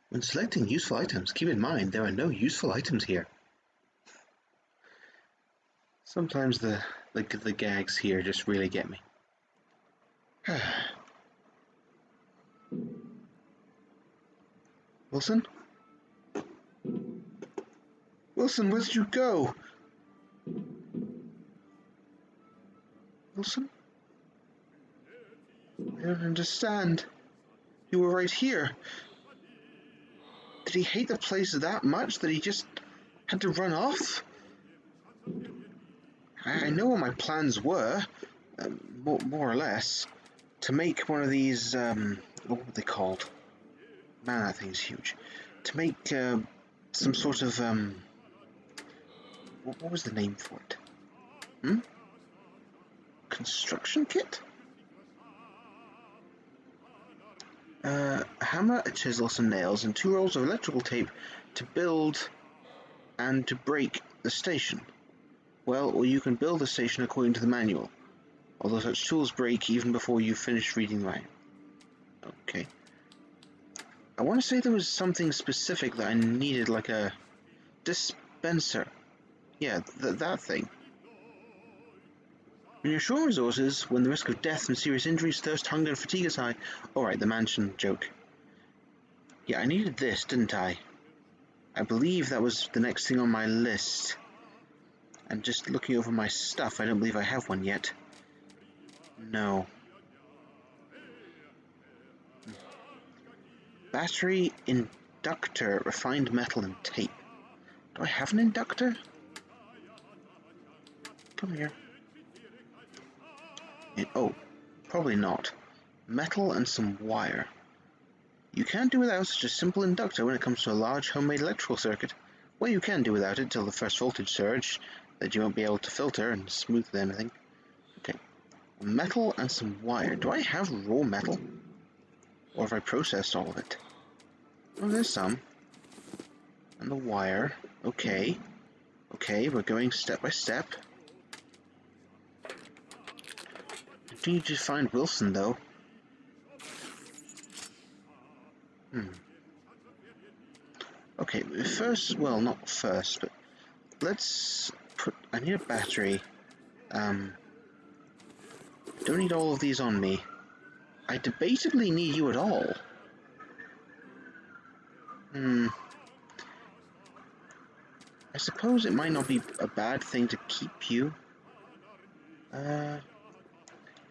When selecting useful items, keep in mind there are no useful items here. Sometimes the gags here just really get me. Wilson? Wilson, where did you go? Wilson? I don't understand. You were right here. Did he hate the place that much that he just had to run off? I know what my plans were, more or less, to make one of these, what were they called? Man, that thing's huge. To make some sort of, what was the name for it? Construction kit? A hammer, a chisel, some nails, and 2 rolls of electrical tape to build and to break the station. Well, or you can build the station according to the manual, although such tools break even before you finish reading the manual. Okay. I want to say there was something specific that I needed, like a dispenser. Yeah, that thing. When you're short on resources, when the risk of death and serious injuries, thirst, hunger, and fatigue is high. Alright, the mansion joke. Yeah, I needed this, didn't I? I believe that was the next thing on my list. And just looking over my stuff, I don't believe I have one yet. No. Battery, inductor, refined metal, and tape. Do I have an inductor? Come here. Oh, probably not. Metal and some wire. You can't do without such a simple inductor when it comes to a large homemade electrical circuit. Well, you can do without it till the first voltage surge that you won't be able to filter and smooth anything. Okay. Metal and some wire. Do I have raw metal? Or have I processed all of it? Oh, there's some. And the wire. Okay. Okay, we're going step by step. I need to find Wilson, though. Okay, first, well, not first, but let's put, I need a battery. Don't need all of these on me. I debatably need you at all. I suppose it might not be a bad thing to keep you. A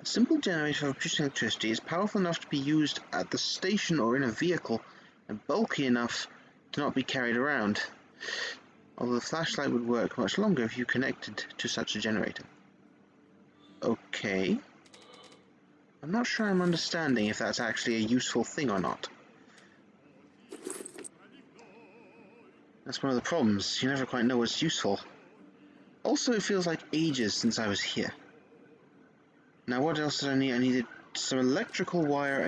simple generator for producing electricity is powerful enough to be used at the station or in a vehicle, and bulky enough to not be carried around. Although the flashlight would work much longer if you connected to such a generator. Okay. I'm not sure I'm understanding if that's actually a useful thing or not. That's one of the problems. You never quite know what's useful. Also, it feels like ages since I was here. Now, what else did I need? I needed some electrical wire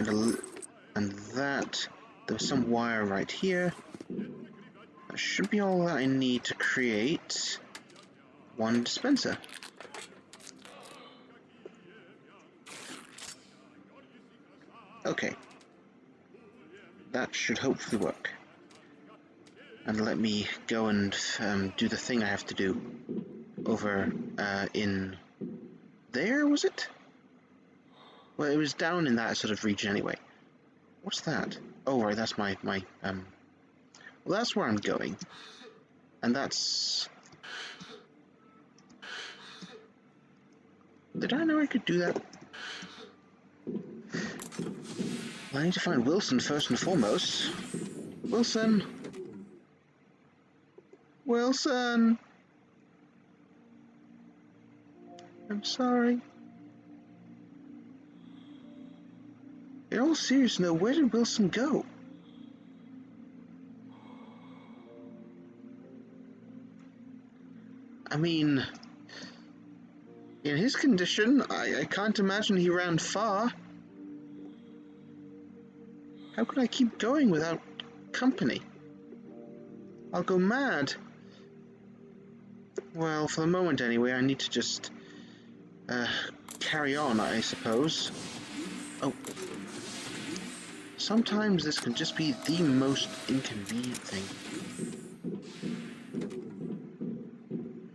and that. There was some wire right here. That should be all that I need to create one dispenser. Okay. That should hopefully work. And let me go and do the thing I have to do over in there, was it? Well, it was down in that sort of region anyway. What's that? Oh, right, that's my well, that's where I'm going. And that's... Did I know I could do that? Well, I need to find Wilson first and foremost. Wilson! Wilson! I'm sorry. In all seriousness, though, where did Wilson go? I mean, in his condition, I can't imagine he ran far. How can I keep going without company? I'll go mad. Well, for the moment anyway, I need to just carry on, I suppose. Oh. Sometimes this can just be the most inconvenient thing.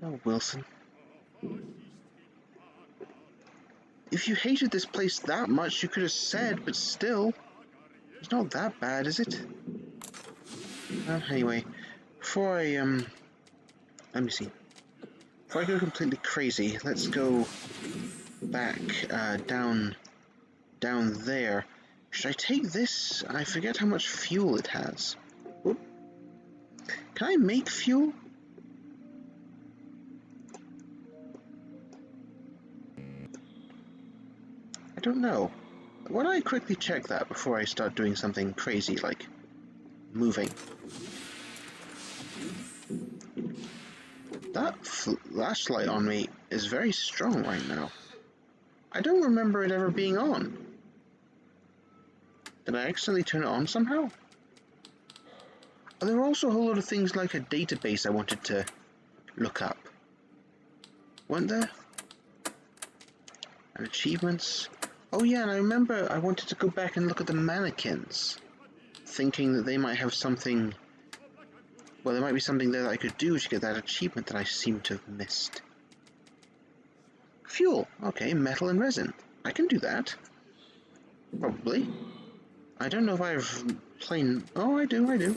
Oh, Wilson. If you hated this place that much, you could have said, but still. It's not that bad, is it? Anyway, before I, let me see. Before I go completely crazy, let's go back, down there. Should I take this? I forget how much fuel it has. Oop. Can I make fuel? I don't know. Why don't I quickly check that before I start doing something crazy like moving? That flashlight on me is very strong right now. I don't remember it ever being on. Did I accidentally turn it on somehow? There were also a whole lot of things like a database I wanted to look up. Weren't there? And achievements. Oh yeah, and I remember I wanted to go back and look at the mannequins, thinking that they might have something. Well, there might be something there that I could do to get that achievement that I seem to have missed. Fuel. Okay, metal and resin. I can do that. Probably. I don't know if I have plain... Oh, I do. Well,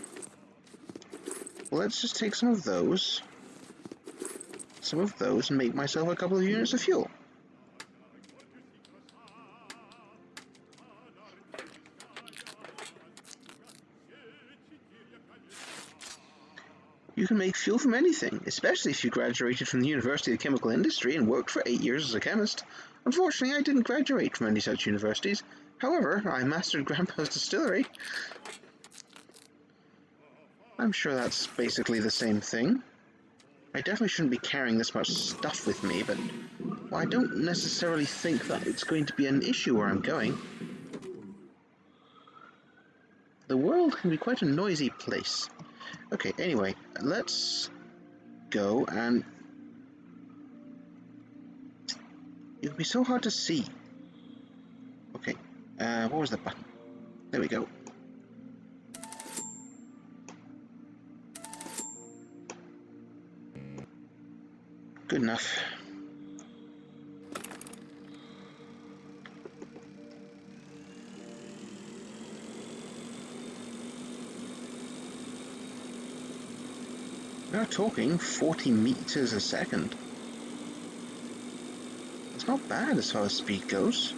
let's just take some of those, and make myself a couple of units of fuel. You can make fuel from anything, especially if you graduated from the University of Chemical Industry and worked for 8 years as a chemist. Unfortunately, I didn't graduate from any such universities. However, I mastered Grandpa's distillery. I'm sure that's basically the same thing. I definitely shouldn't be carrying this much stuff with me, but well, I don't necessarily think that it's going to be an issue where I'm going. The world can be quite a noisy place. Okay, anyway, let's go and... It would be so hard to see. Okay, what was the button? There we go. Good enough. We're talking 40 meters a second. It's not bad as far as speed goes,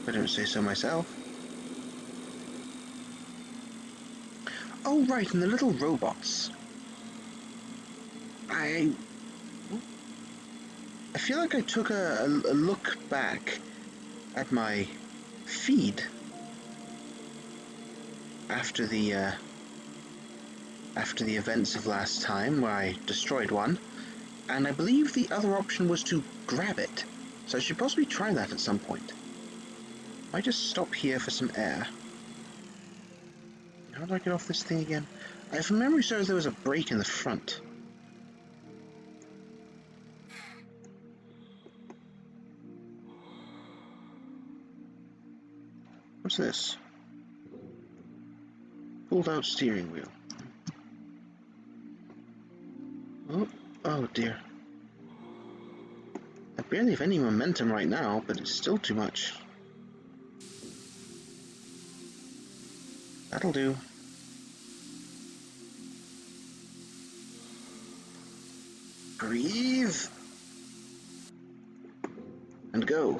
if I don't say so myself. Oh right, and the little robots. I feel like I took a look back at my feed after the events of last time where I destroyed one, and I believe the other option was to grab it, so I should possibly try that at some point. I just stop here for some air. How do I get off this thing again? If memory serves, there was a break in the front. What's this? Pulled out steering wheel. Oh dear. I barely have any momentum right now, but it's still too much. That'll do. Breathe. And go.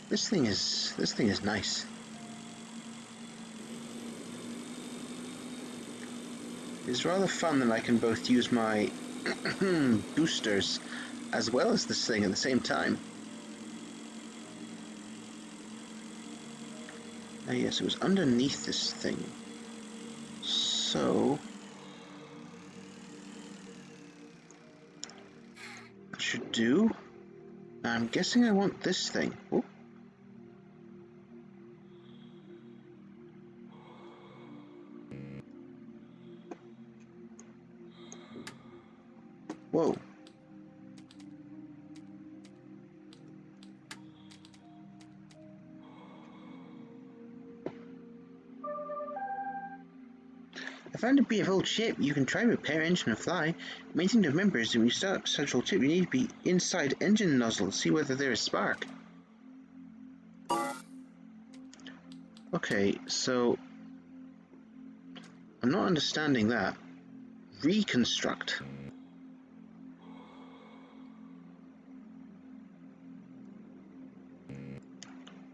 This thing is nice. It's rather fun that I can both use my boosters as well as this thing at the same time. Ah yes, it was underneath this thing. So that should do. I'm guessing I want this thing. Oh. Whoa. I found a beautiful ship. You can try repair engine and fly. Main thing to remember is that when you start central ship, you need to be inside engine nozzle to see whether there is spark. Okay, so I'm not understanding that. Reconstruct.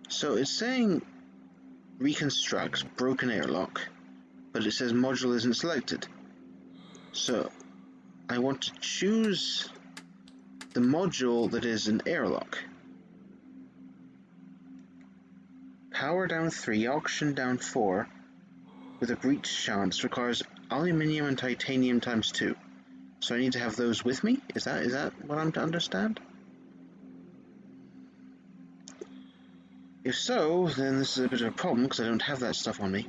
So it's saying reconstruct broken airlock, but it says module isn't selected. So I want to choose the module that is an airlock. Power down 3, oxygen down 4, with a breach chance requires aluminium and titanium times 2. So I need to have those with me? Is that what I'm to understand? If so, then this is a bit of a problem because I don't have that stuff on me.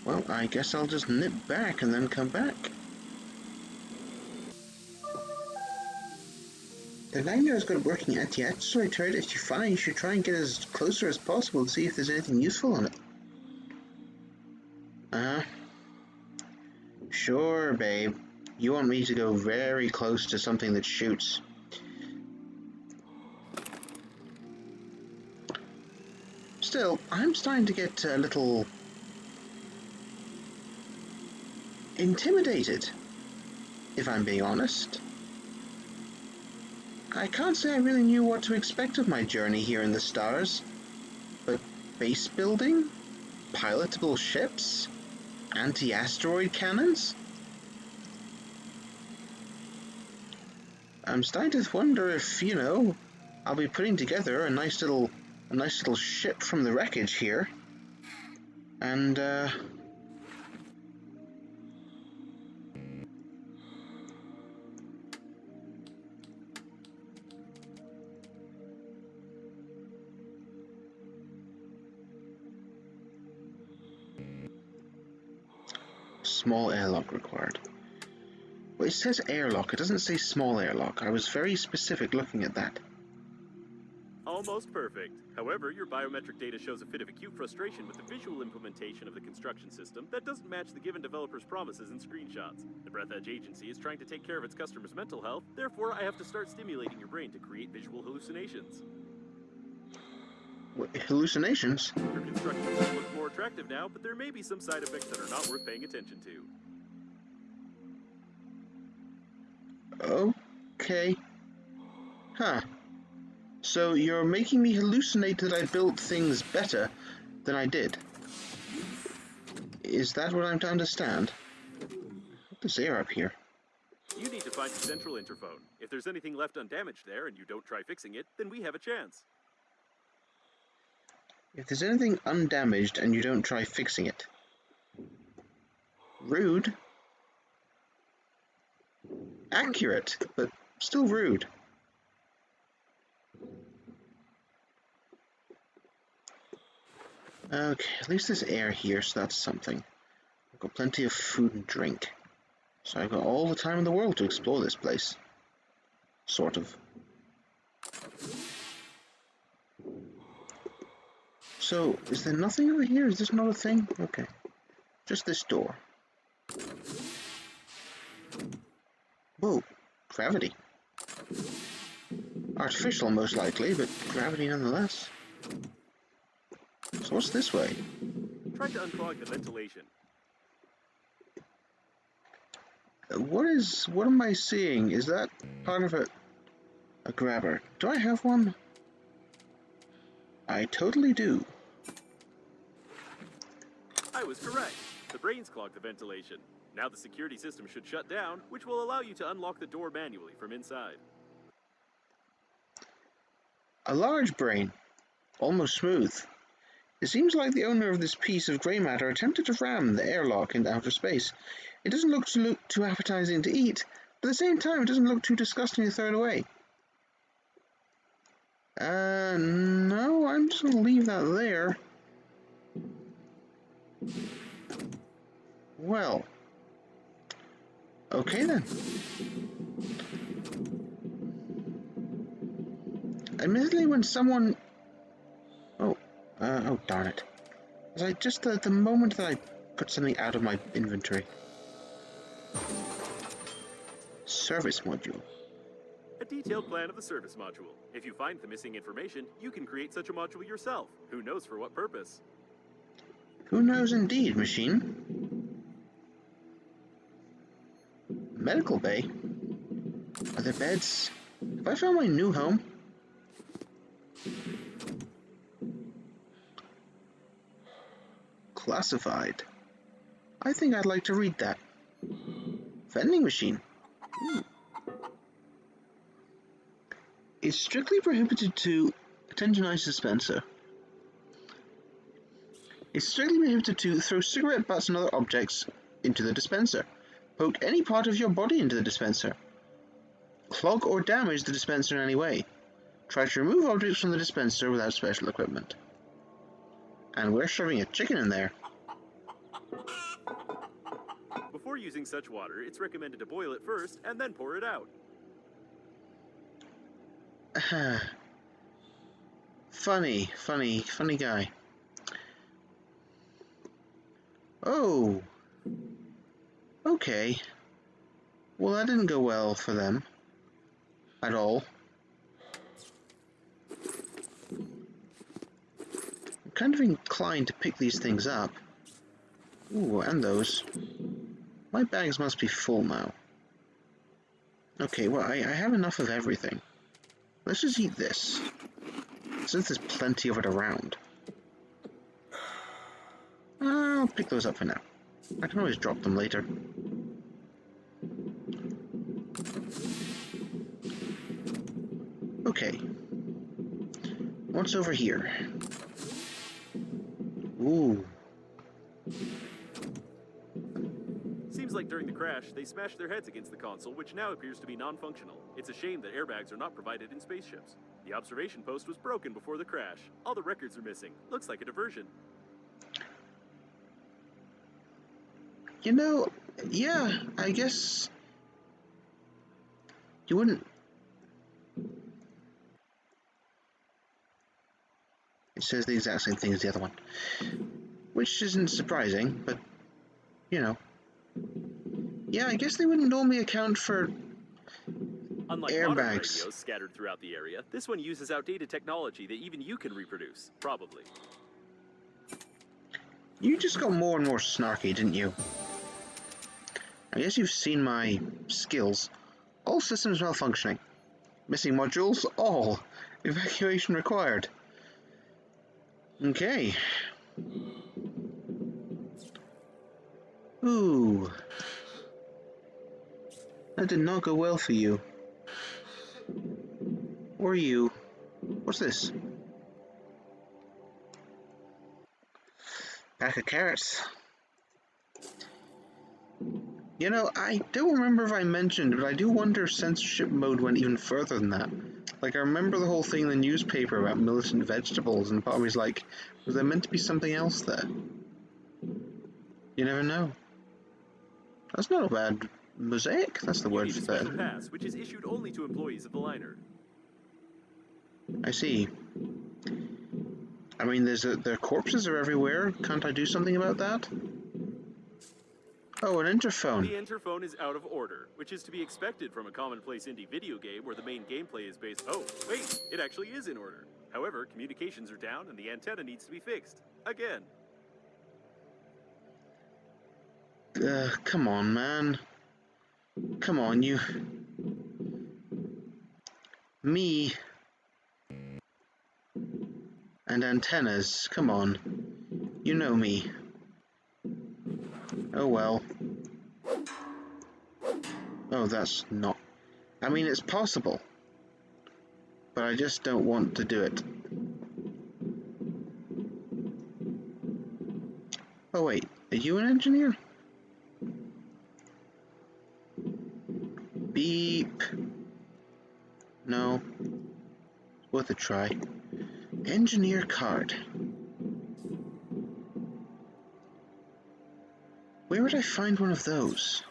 Well, I guess I'll just nip back and then come back. The Nightmare's got working anti-asteroid turret. If you find, you should try and get as closer as possible to see if there's anything useful on it. Sure, babe. You want me to go very close to something that shoots. Still, I'm starting to get a little intimidated, if I'm being honest. I can't say I really knew what to expect of my journey here in the stars, but base building, pilotable ships, anti-asteroid cannons? I'm starting to wonder if, I'll be putting together a nice little ship from the wreckage here, and small airlock required. Well, it says airlock, it doesn't say small airlock. I was very specific looking at that. Almost perfect. However, your biometric data shows a fit of acute frustration with the visual implementation of the construction system that doesn't match the given developer's promises and screenshots. The Breathedge agency is trying to take care of its customers' mental health, therefore I have to start stimulating your brain to create visual hallucinations. What, hallucinations? Your construction system looks more attractive now, but there may be some side effects that are not worth paying attention to. Okay. Huh. So you're making me hallucinate that I built things better than I did. Is that what I'm to understand? What is there up here? You need to find the central interphone. If there's anything left undamaged there and you don't try fixing it, then we have a chance. If there's anything undamaged and you don't try fixing it. Rude. Accurate, but still rude. Okay, at least there's air here, so that's something. I've got plenty of food and drink. So I've got all the time in the world to explore this place. Sort of. So, is there nothing over here? Is this not a thing? Okay. Just this door. Whoa. Gravity. Artificial, most likely, but gravity nonetheless. So what's this way? Try to unclog the ventilation. What am I seeing? Is that part of a grabber? Do I have one? I totally do. I was correct. The brains clog the ventilation. Now the security system should shut down, which will allow you to unlock the door manually from inside. A large brain. Almost smooth. It seems like the owner of this piece of grey matter attempted to ram the airlock into outer space. It doesn't look too appetizing to eat, but at the same time it doesn't look too disgusting to throw it away. No, I'm just gonna leave that there. Well. Okay then. Admittedly, when someone... Oh, darn it. Was I just the moment that I put something out of my inventory? Service module. A detailed plan of the service module. If you find the missing information, you can create such a module yourself. Who knows for what purpose? Who knows indeed, machine? Medical bay? Are there beds? Have I found my new home? Classified. I think I'd like to read that. Vending machine. Ooh. It's strictly prohibited to... Attention ice dispenser. It's strictly prohibited to throw cigarette butts and other objects into the dispenser. Poke any part of your body into the dispenser. Clog or damage the dispenser in any way. Try to remove objects from the dispenser without special equipment. And we're shoving a chicken in there. Before using such water, it's recommended to boil it first and then pour it out. Funny guy. Oh. Okay. Well, that didn't go well for them. At all. I'm kind of inclined to pick these things up. Ooh, and those. My bags must be full now. Okay, well, I have enough of everything. Let's just eat this, since there's plenty of it around. I'll pick those up for now. I can always drop them later. Okay. What's over here? Ooh. Seems like during the crash, they smashed their heads against the console, which now appears to be non-functional. It's a shame that airbags are not provided in spaceships. The observation post was broken before the crash. All the records are missing. Looks like a diversion. You know, yeah, I guess you wouldn't. It says the exact same thing as the other one, which isn't surprising, but you know. Yeah, I guess they wouldn't normally account for Unlike airbags. modern radios scattered throughout the area, this one uses outdated technology that even you can reproduce. Probably. You just got more and more snarky, didn't you? I guess you've seen my skills. All systems malfunctioning. Missing modules? All. Evacuation required. Okay. Ooh. That did not go well for you. Or you. What's this? Pack of carrots. You know, I don't remember if I mentioned, but I do wonder if censorship mode went even further than that. Like, I remember the whole thing in the newspaper about militant vegetables, and part of me's like, was there meant to be something else there? You never know. That's not a bad mosaic, that's the You word need a for special that. pass, which is issued only to employees of the liner. I see. I mean, their corpses are everywhere. Can't I do something about that? Oh, an interphone. The interphone is out of order, which is to be expected from a commonplace indie video game where the main gameplay is based... Oh, wait, it actually is in order. However, communications are down and the antenna needs to be fixed. Again. Come on, man. Come on, you... Me... and antennas, come on. You know me. Oh well. Oh, that's not... I mean, it's possible. But I just don't want to do it. Oh wait, are you an engineer? Beep. No. Worth a try. Engineer card. Where would I find one of those?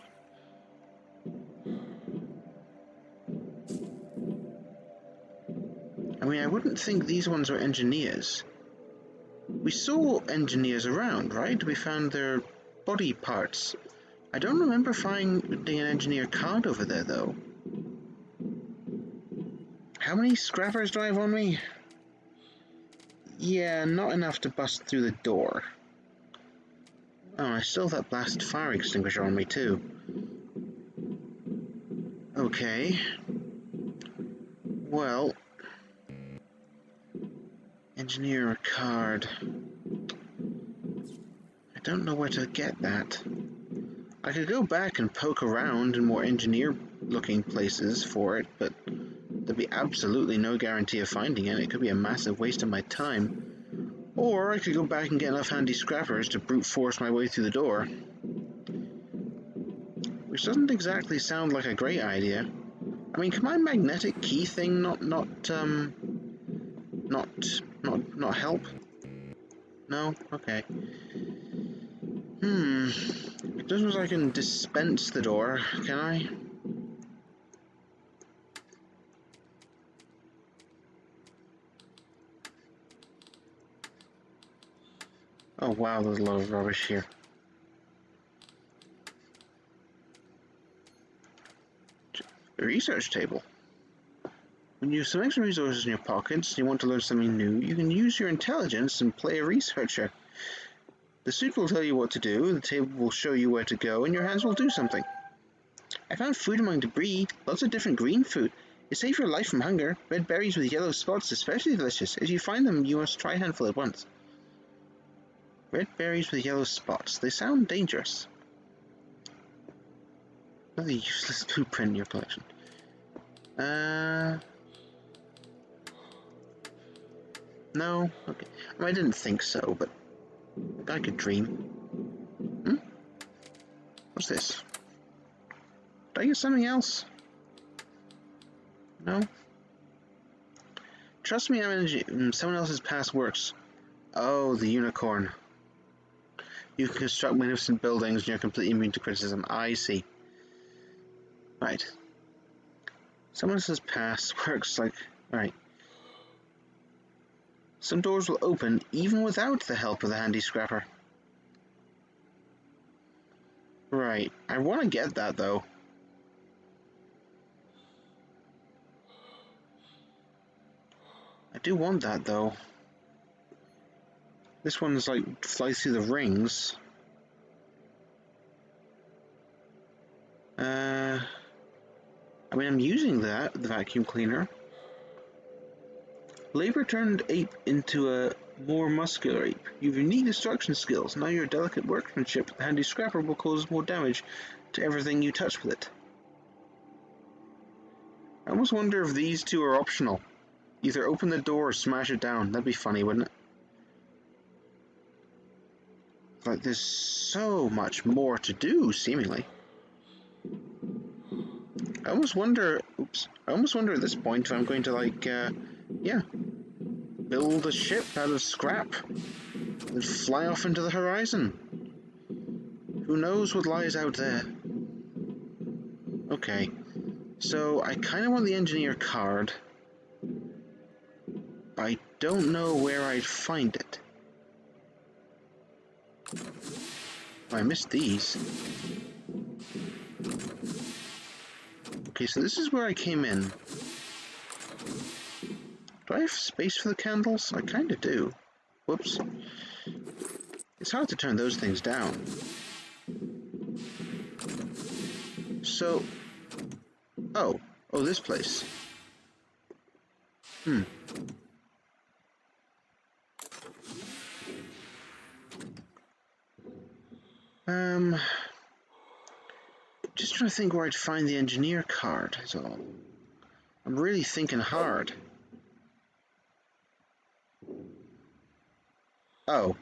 I mean, I wouldn't think these ones are engineers. We saw engineers around, right? We found their body parts. I don't remember finding an engineer card over there, though. How many scrappers do I have on me? Yeah, not enough to bust through the door. Oh, I still have that blasted fire extinguisher on me, too. Okay. Well... Engineer card. I don't know where to get that. I could go back and poke around in more engineer-looking places for it, but there'd be absolutely no guarantee of finding it. It could be a massive waste of my time. Or I could go back and get enough handy scrappers to brute force my way through the door. Which doesn't exactly sound like a great idea. I mean, can my magnetic key thing not help? No? Okay. It doesn't look like I can dispense the door, can I? Oh wow, there's a lot of rubbish here. A research table. When you have some extra resources in your pockets and you want to learn something new, you can use your intelligence and play a researcher. The suit will tell you what to do, the table will show you where to go, and your hands will do something. I found food among debris, lots of different green food. It saves your life from hunger. Red berries with yellow spots, especially delicious. If you find them, you must try a handful at once. Red berries with yellow spots. They sound dangerous. Another useless blueprint in your collection. No? Okay. I didn't think so, but I could dream. What's this? Did I get something else? No? Trust me, someone else's past works. Oh, the unicorn. You can construct magnificent buildings and you're completely immune to criticism. I see. Right. Someone else's past works like... Alright. Some doors will open even without the help of the handy scrapper. Right. I want to get that, though. I do want that, though. This one's like flies through the rings. I mean, I'm using the vacuum cleaner. Labor turned ape into a more muscular ape. You've unique destruction skills. Now your delicate workmanship, the handy scrapper will cause more damage to everything you touch with it. I almost wonder if these two are optional. Either open the door or smash it down. That'd be funny, wouldn't it? Like, there's so much more to do, seemingly. I almost wonder at this point if I'm going to, like, build a ship out of scrap and fly off into the horizon. Who knows what lies out there? Okay, so I kind of want the engineer card, but I don't know where I'd find it. Oh, I missed these. Okay, so this is where I came in. Do I have space for the candles? I kind of do. Whoops. It's hard to turn those things down. So... Oh, this place. Just trying to think where I'd find the engineer card, is all. I'm really thinking hard. Oh.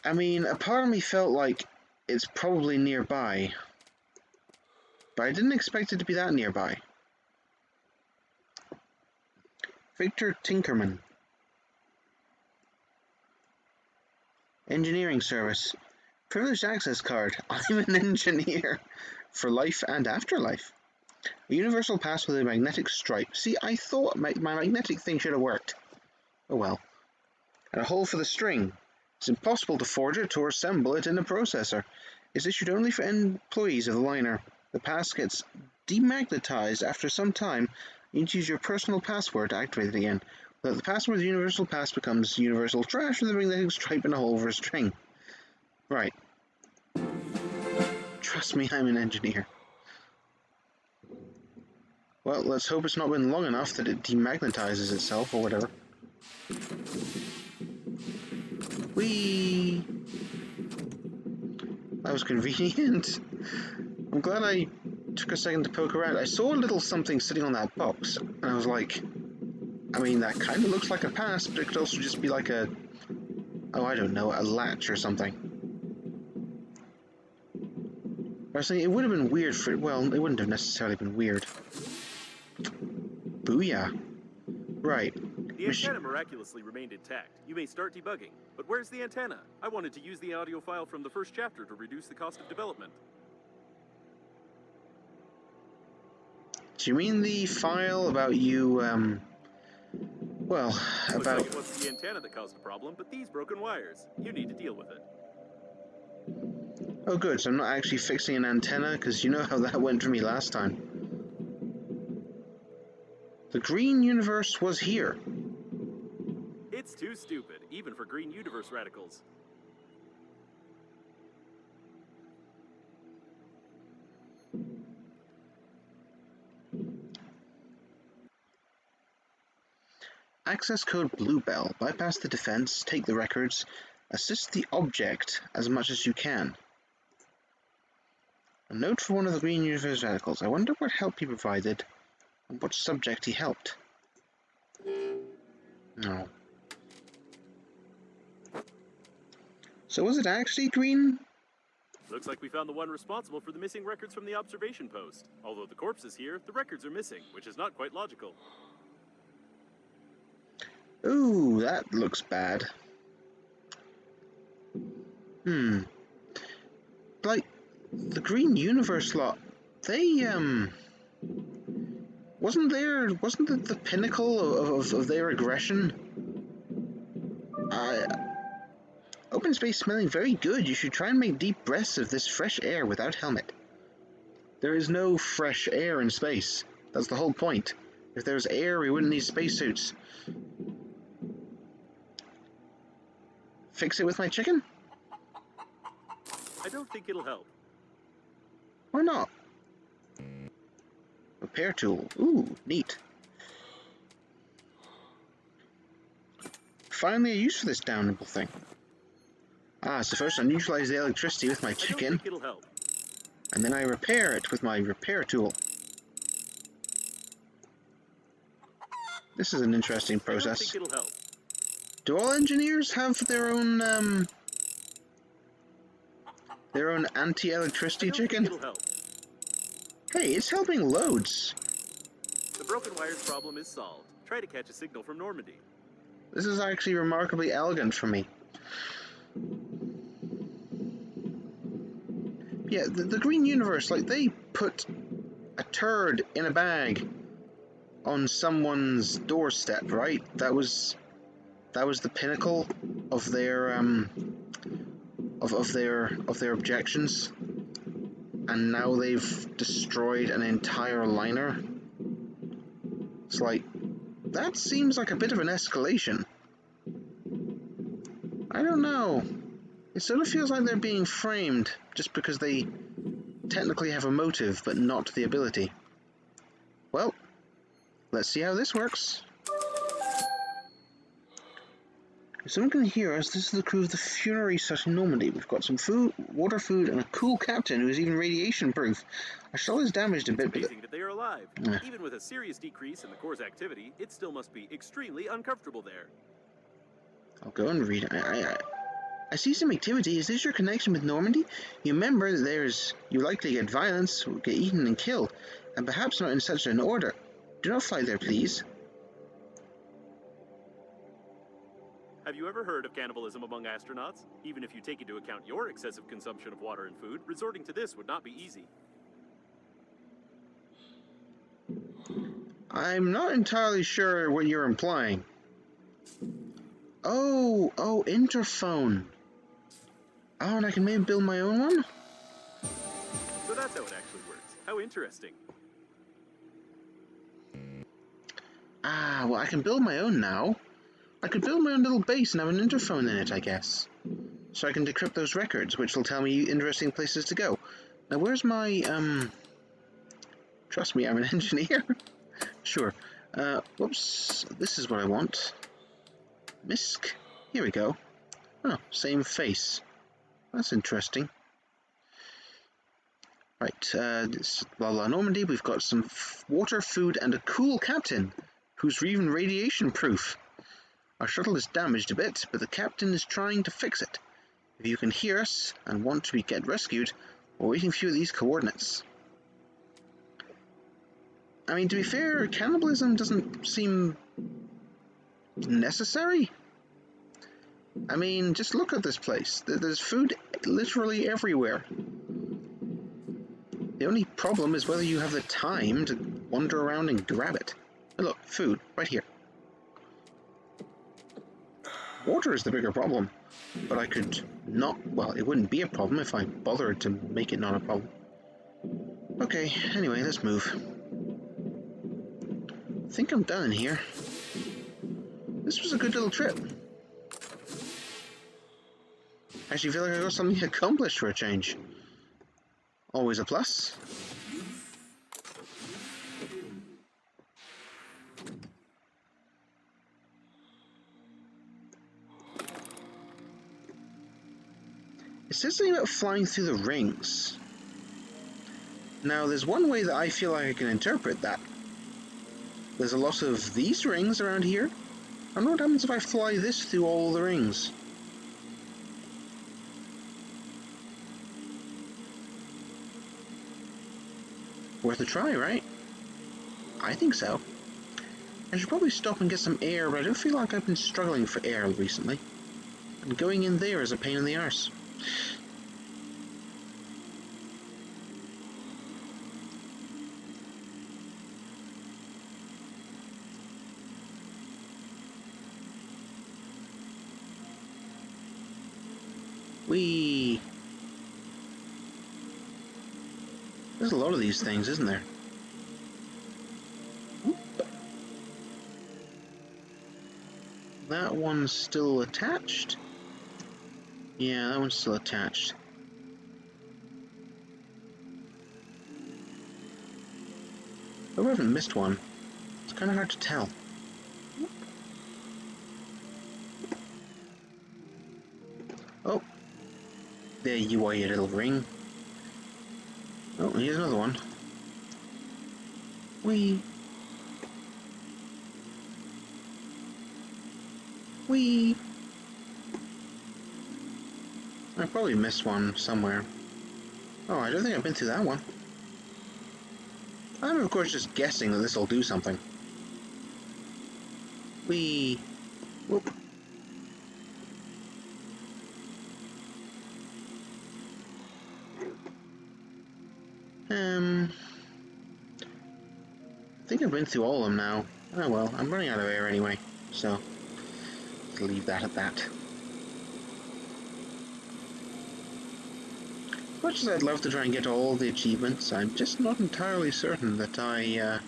I mean, a part of me felt like it's probably nearby. But I didn't expect it to be that nearby. Victor Tinkerman. Engineering service. Privileged access card. I'm an engineer. For life and afterlife. A universal pass with a magnetic stripe. See, I thought my magnetic thing should have worked. Oh well. And a hole for the string. It's impossible to forge it or assemble it in a processor. It's issued only for employees of the liner. The pass gets demagnetized after some time. You need to use your personal password to activate it again. Without the password, the universal pass becomes universal trash with a magnetic stripe and a hole for a string. Right. Trust me, I'm an engineer. Well, let's hope it's not been long enough that it demagnetizes itself or whatever. Whee! That was convenient. I'm glad I took a second to poke around. I saw a little something sitting on that box, and I was like, I mean, that kind of looks like a pass, but it could also just be like a, oh, I don't know, a latch or something. I was thinking it would have been weird for, well, it wouldn't have necessarily been weird. Booyah. Right. The antenna miraculously remained intact. You may start debugging. But where's the antenna? I wanted to use the audio file from the first chapter to reduce the cost of development. Do you mean the file about you, well, Looks about... like it wasn't the antenna that caused the problem, but these broken wires. You need to deal with it. Oh good, so I'm not actually fixing an antenna, because you know how that went for me last time. The green universe was here. It's too stupid, even for green universe radicals. Access code Bluebell. Bypass the defense, take the records, assist the object as much as you can. A note for one of the green universe radicals. I wonder what help he provided and what subject he helped. No. So was it actually green? Looks like we found the one responsible for the missing records from the observation post. Although the corpse is here, the records are missing, which is not quite logical. Ooh, that looks bad. Like, the green universe lot, they, wasn't it the pinnacle of their aggression? Open space smelling very good. You should try and make deep breaths of this fresh air without helmet. There is no fresh air in space. That's the whole point. If there was air, we wouldn't need spacesuits. Fix it with my chicken? I don't think it'll help. Why not? Repair tool. Ooh, neat. Finally a use for this damnable thing. Ah, so first I neutralize the electricity with my I don't chicken, think it'll help. and then I repair it with my repair tool. This is an interesting I don't process. think it'll help. Do all engineers have their own anti-electricity I don't chicken? think it'll help. Hey, it's helping loads. The broken wires problem is solved. Try to catch a signal from Normandy. This is actually remarkably elegant for me. Yeah, the green universe, like, they put a turd in a bag on someone's doorstep, right? That was the pinnacle of their of their objections, and now they've destroyed an entire liner. It's like, that seems like a bit of an escalation. I don't know. It sort of feels like they're being framed just because they technically have a motive but not the ability. Well, let's see how this works. If someone can hear us, this is the crew of the funerary site in Normandy. We've got some food, water, food, and a cool captain who is even radiation-proof. Our shell is damaged a bit, It's but... amazing that they are alive. Even with a serious decrease in the core's activity, it still must be extremely uncomfortable there. I'll go and read it. I see some activity. Is this your connection with Normandy? You remember that you likely get violence, get eaten and killed, and perhaps not in such an order. Do not fly there, please. Have you ever heard of cannibalism among astronauts? Even if you take into account your excessive consumption of water and food, resorting to this would not be easy. I'm not entirely sure what you're implying. Oh, interphone. Oh, and I can maybe build my own one? So that's how it actually works. How interesting. Ah, well, I can build my own now. I could build my own little base and have an interphone in it, I guess. So I can decrypt those records, which will tell me interesting places to go. Now, where's my, Trust me, I'm an engineer. Sure. Whoops. This is what I want. Misk. Here we go. Oh, same face. That's interesting. Right, blah blah Normandy, we've got some water, food, and a cool captain, who's even radiation proof. Our shuttle is damaged a bit, but the captain is trying to fix it. If you can hear us and want to get rescued, we're waiting for you at these coordinates. I mean, to be fair, cannibalism doesn't seem necessary. I mean, just look at this place. There's food literally everywhere. The only problem is whether you have the time to wander around and grab it. And look, food, right here. Water is the bigger problem, but I could not, well, it wouldn't be a problem if I bothered to make it not a problem. Okay, anyway, let's move. I think I'm done in here. This was a good little trip. I actually feel like I got something accomplished for a change. Always a plus. It says something about flying through the rings. Now, there's one way that I feel like I can interpret that. There's a lot of these rings around here. I wonder what happens if I fly this through all the rings. Worth a try, right? I think so. I should probably stop and get some air, but I do feel like I've been struggling for air recently. And going in there is a pain in the arse. Whee! There's a lot of these things, isn't there? Whoop. That one's still attached? Yeah, that one's still attached. I haven't missed one. It's kind of hard to tell. Oh, there you are, you little ring. Oh, here's another one. Whee! Whee! I probably missed one somewhere. Oh, I don't think I've been through that one. I'm of course just guessing that this will do something. Whee! Whoop! I think I've been through all of them now. Oh well, I'm running out of air anyway, so let's leave that at that. As much as I'd love to try and get all the achievements, I'm just not entirely certain that I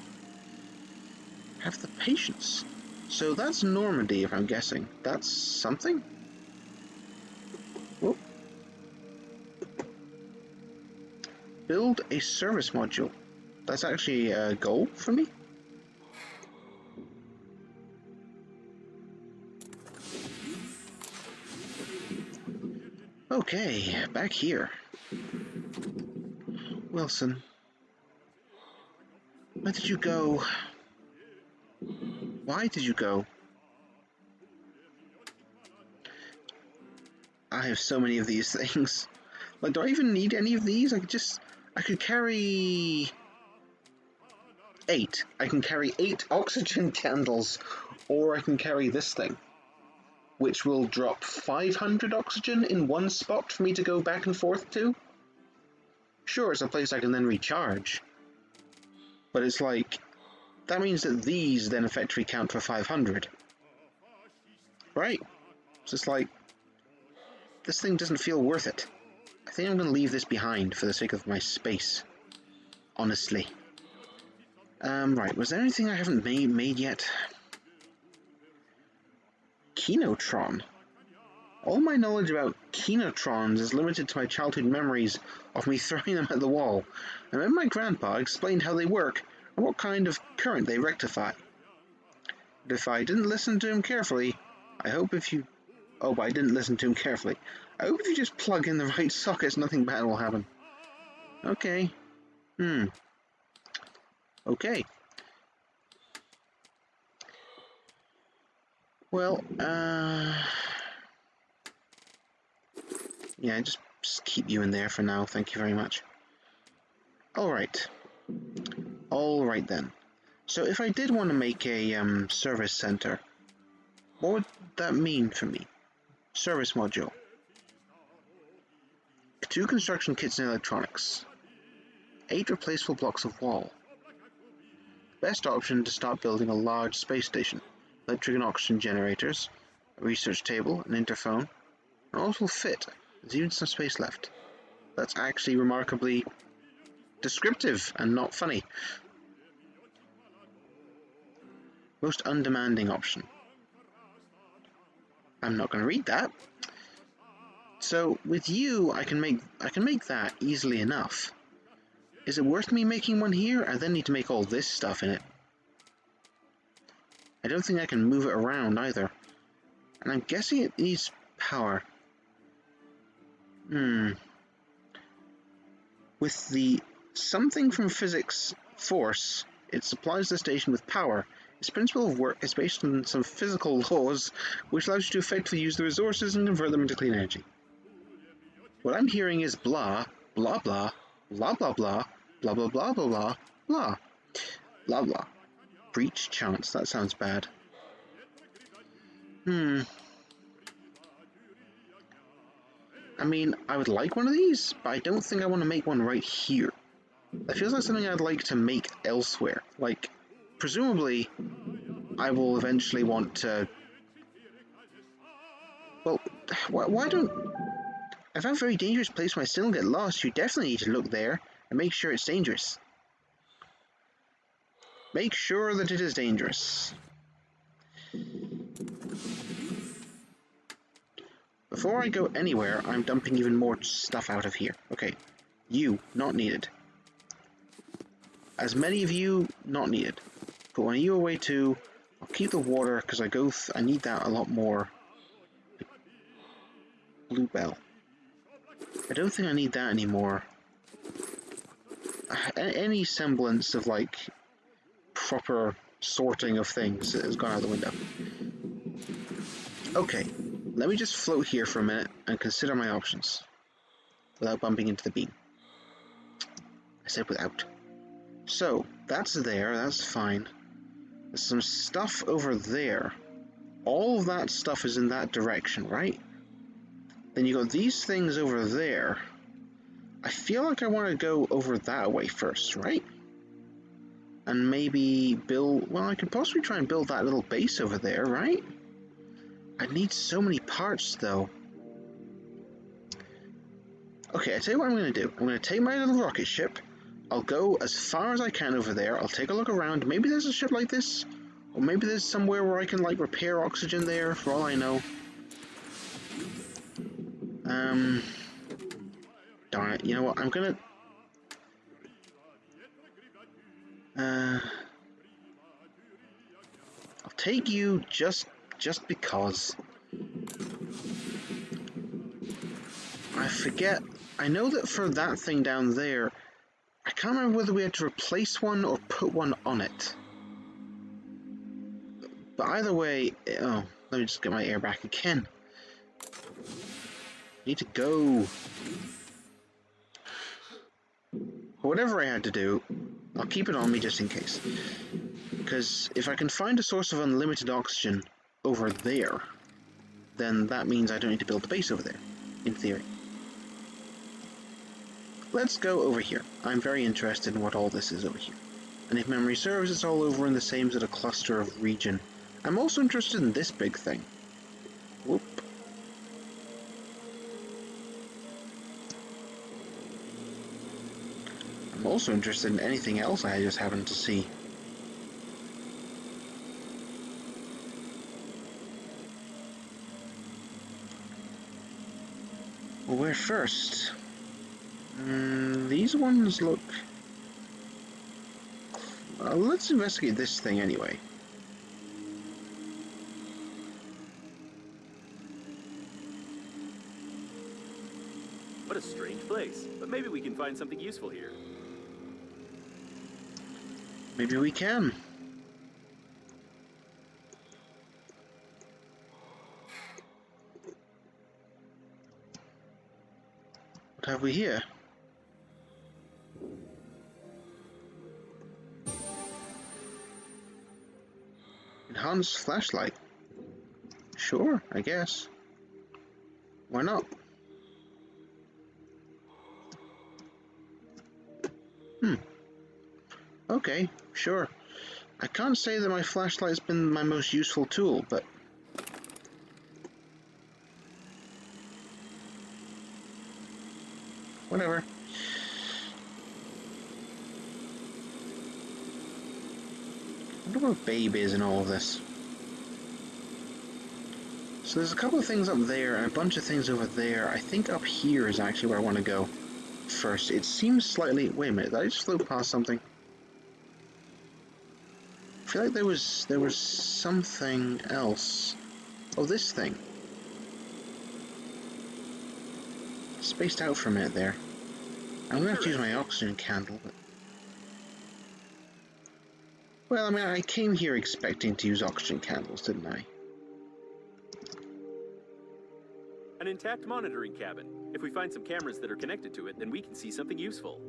have the patience. So that's Normandy, if I'm guessing. That's something? Whoop. Build a service module. That's actually a goal for me? Okay, back here. Wilson. Where did you go? Why did you go? I have so many of these things. Like, do I even need any of these? I could carry 8. I can carry 8 oxygen candles, or I can carry this thing, which will drop 500 oxygen in one spot for me to go back and forth to. Sure, it's a place I can then recharge, but it's like that means that these then effectively count for 500. Right? It's just like, this thing doesn't feel worth it. I think I'm going to leave this behind for the sake of my space. Honestly. Right, was there anything I haven't made yet? Kinotron. All my knowledge about kinotrons is limited to my childhood memories of me throwing them at the wall. I remember my grandpa explained how they work and what kind of current they rectify. But if I didn't listen to him carefully, I hope if you... Oh, but I didn't listen to him carefully. I hope if you just plug in the right sockets, nothing bad will happen. Okay. Okay. Well, yeah, just keep you in there for now, thank you very much. Alright. Alright then. So if I did want to make a service center, what would that mean for me? Service module. 2 construction kits and electronics. 8 replaceable blocks of wall. Best option to start building a large space station. Electric and oxygen generators, a research table, an interphone, and all will fit. There's even some space left. That's actually remarkably descriptive and not funny. Most undemanding option. I'm not going to read that. So with you, I can make that easily enough. Is it worth me making one here? I then need to make all this stuff in it. I don't think I can move it around either. And I'm guessing it needs power. With the something from physics force, it supplies the station with power. Its principle of work is based on some physical laws, which allows you to effectively use the resources and convert them into clean energy. What I'm hearing is blah, blah, blah, blah, blah, blah, blah, blah, blah, blah, blah, blah, blah, blah. Breach chance, that sounds bad. I mean, I would like one of these, but I don't think I want to make one right here. That feels like something I'd like to make elsewhere. Like, presumably, I will eventually want to... Well, why don't... If I have a very dangerous place where I still get lost, you definitely need to look there and make sure it's dangerous. Make sure that it is dangerous. Before I go anywhere, I'm dumping even more stuff out of here. Okay, you, not needed. As many of you, not needed. Put one of you away too. I'll keep the water, because I need that a lot more. Bluebell. I don't think I need that anymore. Any semblance of, like, proper sorting of things has gone out the window. Okay, let me just float here for a minute and consider my options. Without bumping into the beam. I said without. So, that's there, that's fine. There's some stuff over there. All of that stuff is in that direction, right? Then you got these things over there. I feel like I want to go over that way first, right? And maybe build... Well, I could possibly try and build that little base over there, right? I need so many parts, though. Okay, I tell you what I'm going to do. I'm going to take my little rocket ship. I'll go as far as I can over there. I'll take a look around. Maybe there's a ship like this. Or maybe there's somewhere where I can, like, repair oxygen there, for all I know. Darn it. You know what? I'm going to... I'll take you just because. I forget. I know that for that thing down there, I can't remember whether we had to replace one or put one on it. But either way, oh, let me just get my air back again. Need to go. Whatever I had to do, I'll keep it on me just in case. Because if I can find a source of unlimited oxygen over there, then that means I don't need to build a base over there, in theory. Let's go over here. I'm very interested in what all this is over here. And if memory serves, it's all over in the same sort of cluster of region. I'm also interested in this big thing. Whoop. I'm also interested in anything else I just happened to see. Well, where first? These ones look... let's investigate this thing anyway. What a strange place, but maybe we can find something useful here. Maybe we can. What have we here? Enhanced flashlight. Sure, I guess. Why not? Okay, sure. I can't say that my flashlight's been my most useful tool, but... whatever. I wonder what Babe is in all of this. So there's a couple of things up there and a bunch of things over there. I think up here is actually where I want to go first. It seems slightly... wait a minute, did I just float past something? I feel like there was something else. Oh, this thing. Spaced out for a minute there. I'm gonna have to use my oxygen candle, but... well, I mean, I came here expecting to use oxygen candles, didn't I? An intact monitoring cabin. If we find some cameras that are connected to it, then we can see something useful.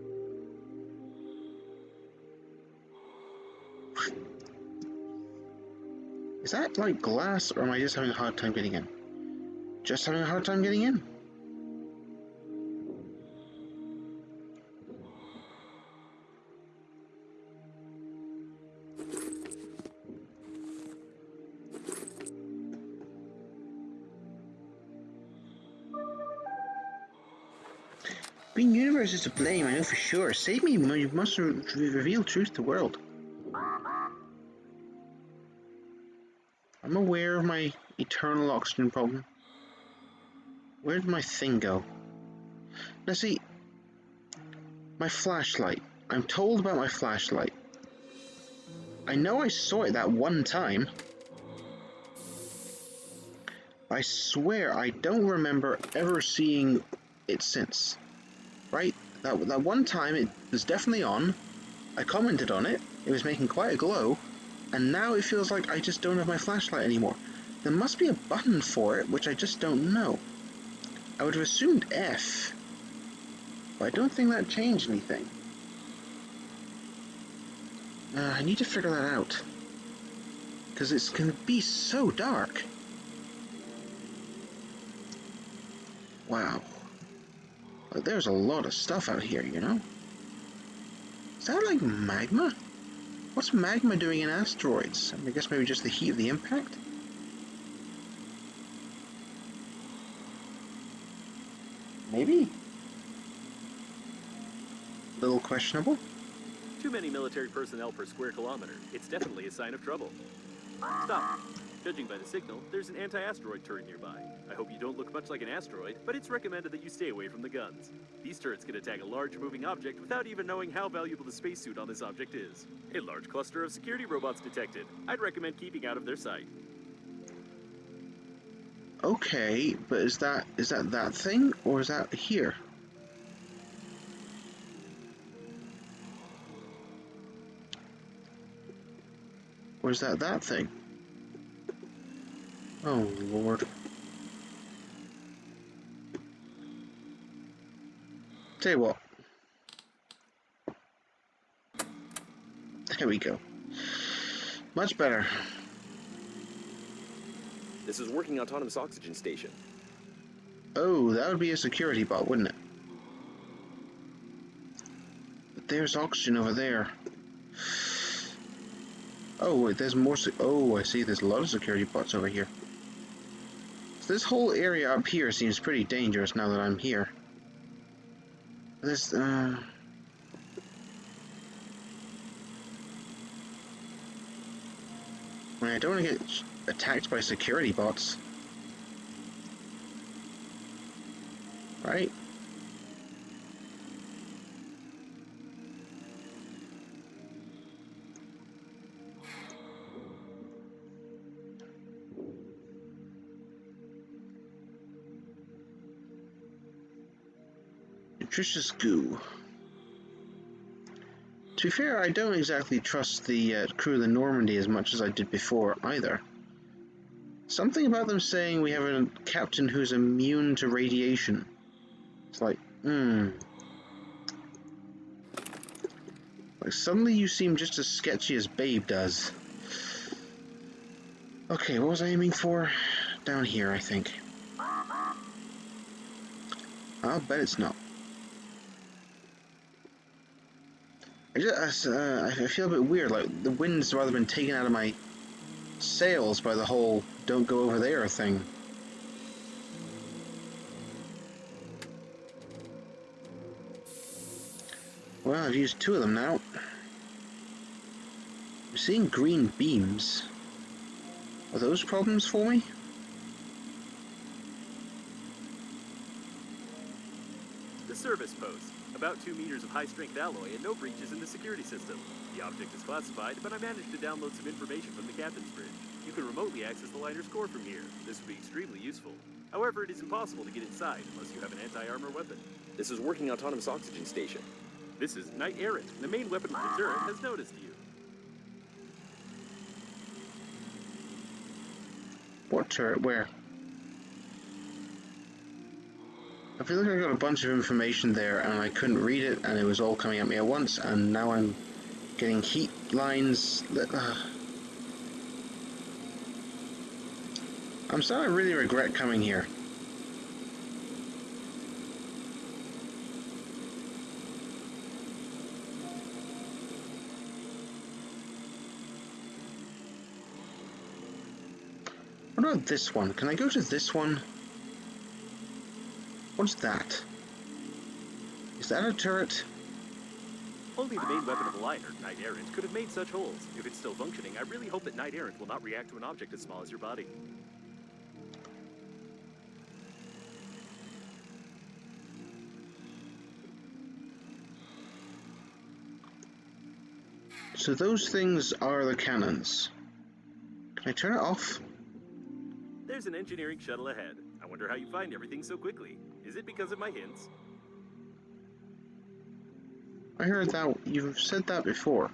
Is that like glass, or am I just having a hard time getting in? Just having a hard time getting in? Being universe is to blame, I know for sure. Save me, you must reveal truth to the world. I'm aware of my eternal oxygen problem. Where did my thing go? Now see, my flashlight. I'm told about my flashlight. I know I saw it that one time. I swear I don't remember ever seeing it since. Right? That one time it was definitely on. I commented on it. It was making quite a glow. And now it feels like I just don't have my flashlight anymore. There must be a button for it, which I just don't know. I would have assumed F, but I don't think that changed anything. I need to figure that out. Because it's going to be so dark. Wow. There's a lot of stuff out here, you know? Is that like magma? What's magma doing in asteroids? I guess maybe just the heat of the impact? Maybe. A little questionable. Too many military personnel per square kilometer. It's definitely a sign of trouble. Stop. Judging by the signal, there's an anti-asteroid turret nearby. I hope you don't look much like an asteroid, but it's recommended that you stay away from the guns. These turrets can attack a large moving object without even knowing how valuable the spacesuit on this object is. A large cluster of security robots detected. I'd recommend keeping out of their sight. Okay, but is that thing, or is that here? Or is that thing? Oh, Lord. Tell you what. There we go. Much better. This is working autonomous oxygen station. Oh, that would be a security bot, wouldn't it? But there's oxygen over there. Oh, wait, there's more. Oh, I see. There's a lot of security bots over here. So this whole area up here seems pretty dangerous now that I'm here. This, I mean, I don't want to get attacked by security bots. Right? Nutritious goo. To be fair, I don't exactly trust the crew of the Normandy as much as I did before, either. Something about them saying we have a captain who's immune to radiation. It's like, Like, suddenly you seem just as sketchy as Babe does. Okay, what was I aiming for? Down here, I think. I'll bet it's not. I feel a bit weird, like the wind's rather been taken out of my sails by the whole don't go over there thing. Well, I've used 2 of them now. I'm seeing green beams. Are those problems for me? The service post. About 2 meters of high-strength alloy and no breaches in the security system. The object is classified, but I managed to download some information from the captain's bridge. You can remotely access the liner's core from here. This would be extremely useful. However, it is impossible to get inside unless you have an anti-armor weapon. This is working autonomous oxygen station. This is Knight Errant. The main weapon of the turret has noticed you. What turret? Where? I feel like I got a bunch of information there and I couldn't read it and it was all coming at me at once and now I'm getting heat lines. I'm starting to really regret coming here. What about this one? Can I go to this one? What's that? Is that a turret? Only the main weapon of the liner, Knight Errant, could have made such holes. If it's still functioning, I really hope that Knight Errant will not react to an object as small as your body. So those things are the cannons. Can I turn it off? There's an engineering shuttle ahead. I wonder how you find everything so quickly. Is it because of my hints? I heard that. You've said that before.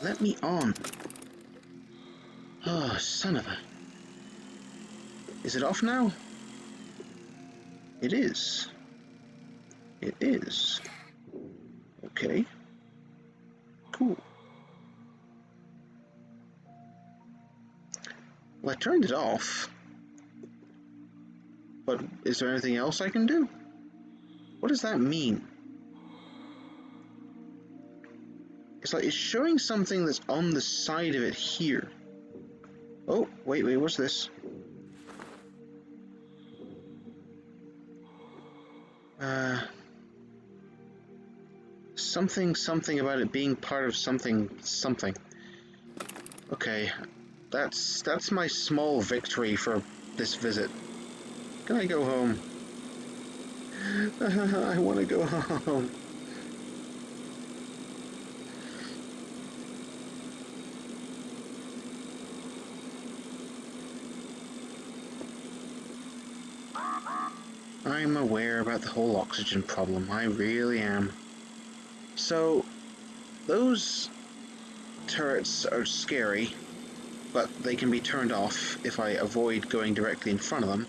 Let me on. Oh, son of a... Is it off now? It is. It is. Okay. Cool. Well, I turned it off. But is there anything else I can do? What does that mean? It's like it's showing something that's on the side of it here. Oh, wait, what's this? Something about it being part of something. Okay, that's my small victory for this visit. Can I go home? I want to go home. I'm aware about the whole oxygen problem. I really am. So, those turrets are scary, but they can be turned off if I avoid going directly in front of them.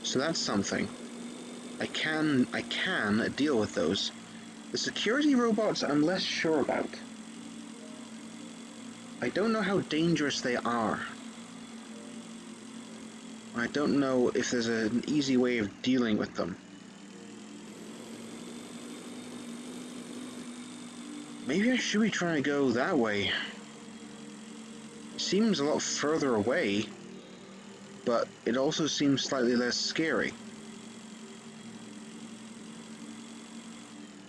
So that's something. I can deal with those. The security robots I'm less sure about. I don't know how dangerous they are. I don't know if there's an easy way of dealing with them. Maybe I should be trying to go that way. It seems a lot further away, but it also seems slightly less scary.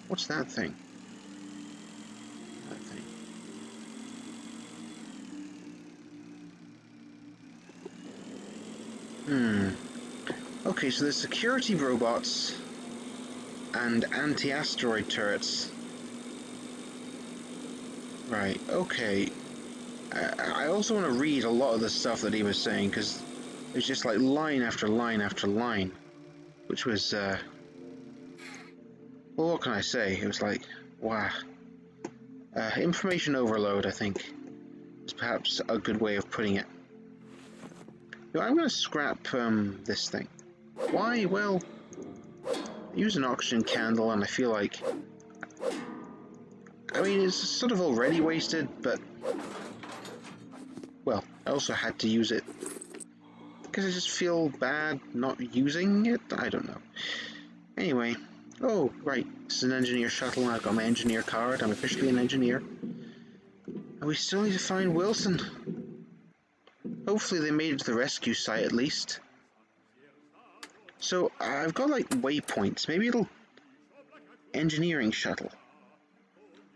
What's that thing? That thing. Okay, so there's security robots and anti-asteroid turrets. Right, okay. I also want to read a lot of the stuff that he was saying, because it's just like line after line after line, which was, well, what can I say? It was like, wow. Information overload, I think, is perhaps a good way of putting it. You know, I'm going to scrap this thing. Why? Well, I use an oxygen candle, and I feel like, I mean, it's sort of already wasted, but, well, I also had to use it because I just feel bad not using it. I don't know. Anyway, oh, right, this is an engineer shuttle, and I've got my engineer card. I'm officially an engineer. And we still need to find Wilson. Hopefully they made it to the rescue site at least. So, I've got like waypoints. Maybe it'll... Engineering shuttle.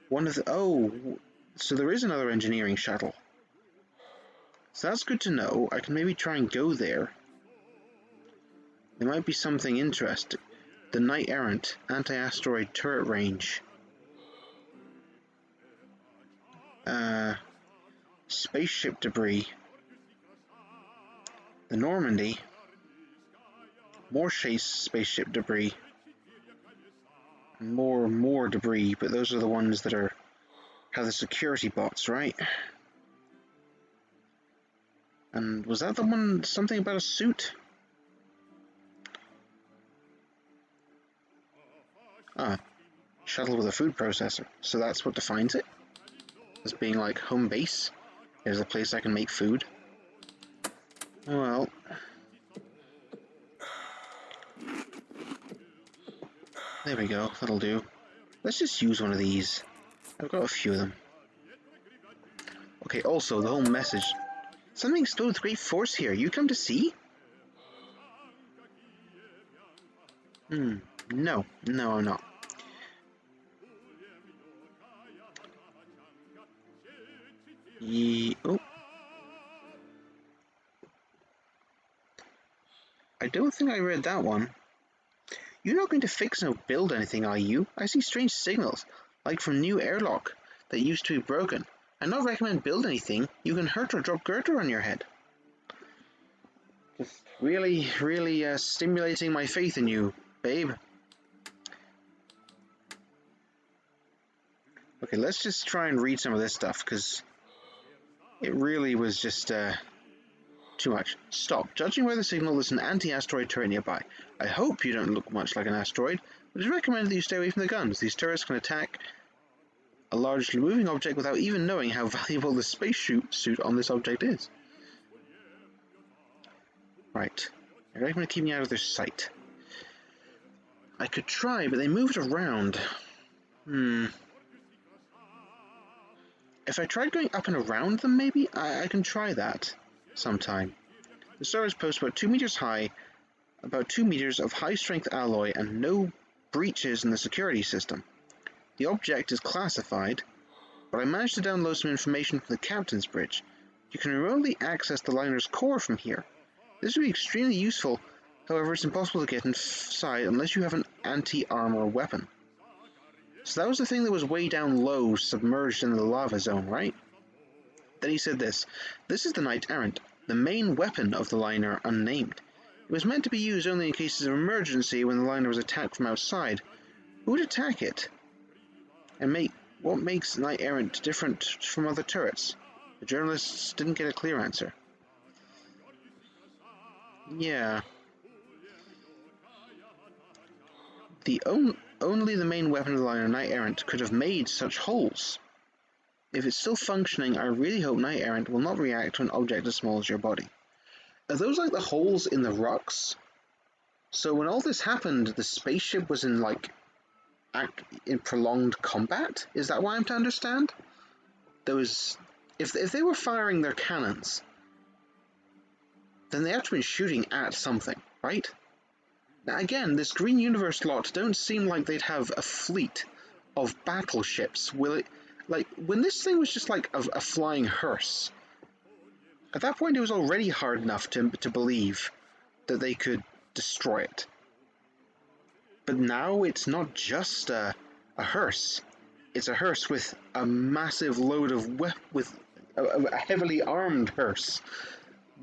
One of the... Oh, so there is another engineering shuttle. So that's good to know. I can maybe try and go there. There might be something interesting. The Knight Errant anti-asteroid turret range. Spaceship debris. The Normandy. More spaceship debris. More debris, but those are the ones that have the security bots, right? And was that the one, something about a suit? Ah, shuttle with a food processor. So that's what defines it? As being like home base? There's a place I can make food? Well... There we go, that'll do. Let's just use one of these. I've got a few of them. Okay, also, the whole message. Something exploded with great force here. You come to see? No, I'm not. Oh. I don't think I read that one. You're not going to fix or build anything, are you? I see strange signals, like from new airlock, that used to be broken. I not recommend build anything. You can hurt or drop girder on your head. Just really stimulating my faith in you, babe. Okay, let's just try and read some of this stuff, because it really was just, too much. Stop. Judging by the signal, there's an anti-asteroid turret nearby. I hope you don't look much like an asteroid, but it's recommended that you stay away from the guns. These turrets can attack a large moving object without even knowing how valuable the space suit on this object is. Right. I recommend keeping out of their sight. I could try, but they moved around. If I tried going up and around them, maybe? I can try that sometime. The star is posted about 2 meters high, about 2 meters of high-strength alloy, and no breaches in the security system. The object is classified, but I managed to download some information from the captain's bridge. You can remotely access the liner's core from here. This would be extremely useful, however it's impossible to get inside unless you have an anti-armor weapon. So that was the thing that was way down low, submerged in the lava zone, right? Then he said this. This is the Knight Errant, the main weapon of the liner Unnamed. It was meant to be used only in cases of emergency when the liner was attacked from outside. Who would attack it? And what makes Knight Errant different from other turrets? The journalists didn't get a clear answer. Yeah. Only the main weapon of the liner, Knight Errant, could have made such holes. If it's still functioning, I really hope Knight Errant will not react to an object as small as your body. Are those like the holes in the rocks? So when all this happened, the spaceship was in like in prolonged combat? Is that what I'm to understand? There was, if they were firing their cannons, then they have to be shooting at something, right? Now again, this Green Universe lot don't seem like they'd have a fleet of battleships. Will it, like, when this thing was just like a flying hearse, at that point it was already hard enough to believe that they could destroy it. But now it's not just a hearse. It's a hearse with a massive load of with a heavily armed hearse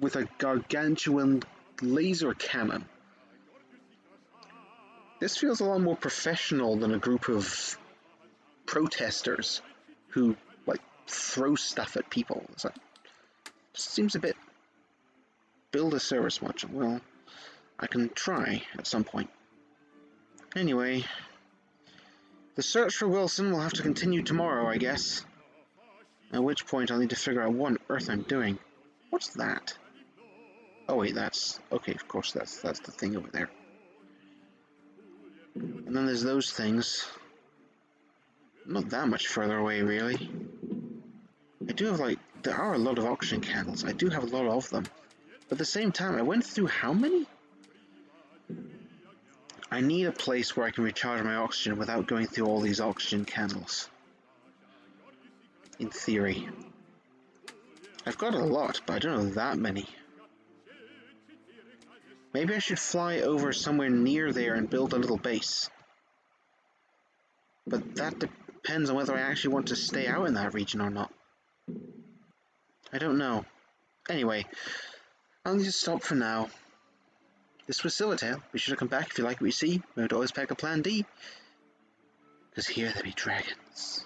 with a gargantuan laser cannon. This feels a lot more professional than a group of protesters who like throw stuff at people. It's like, seems a bit build a service module. Well, I can try at some point. Anyway, the search for Wilson will have to continue tomorrow, I guess. At which point I'll need to figure out what on earth I'm doing. What's that? Oh wait, that's... okay, of course, that's the thing over there. And then there's those things. Not that much further away, really. I do have, like... there are a lot of oxygen candles. I do have a lot of them. But at the same time, I went through how many? I need a place where I can recharge my oxygen without going through all these oxygen candles. In theory. I've got a lot, but I don't know that many. Maybe I should fly over somewhere near there and build a little base. But that depends on whether I actually want to stay out in that region or not. I don't know. Anyway, I'll need to stop for now. This was Silvertail. Be sure to come back if you like what you see. Remember to always pack a plan D. Because here there be dragons.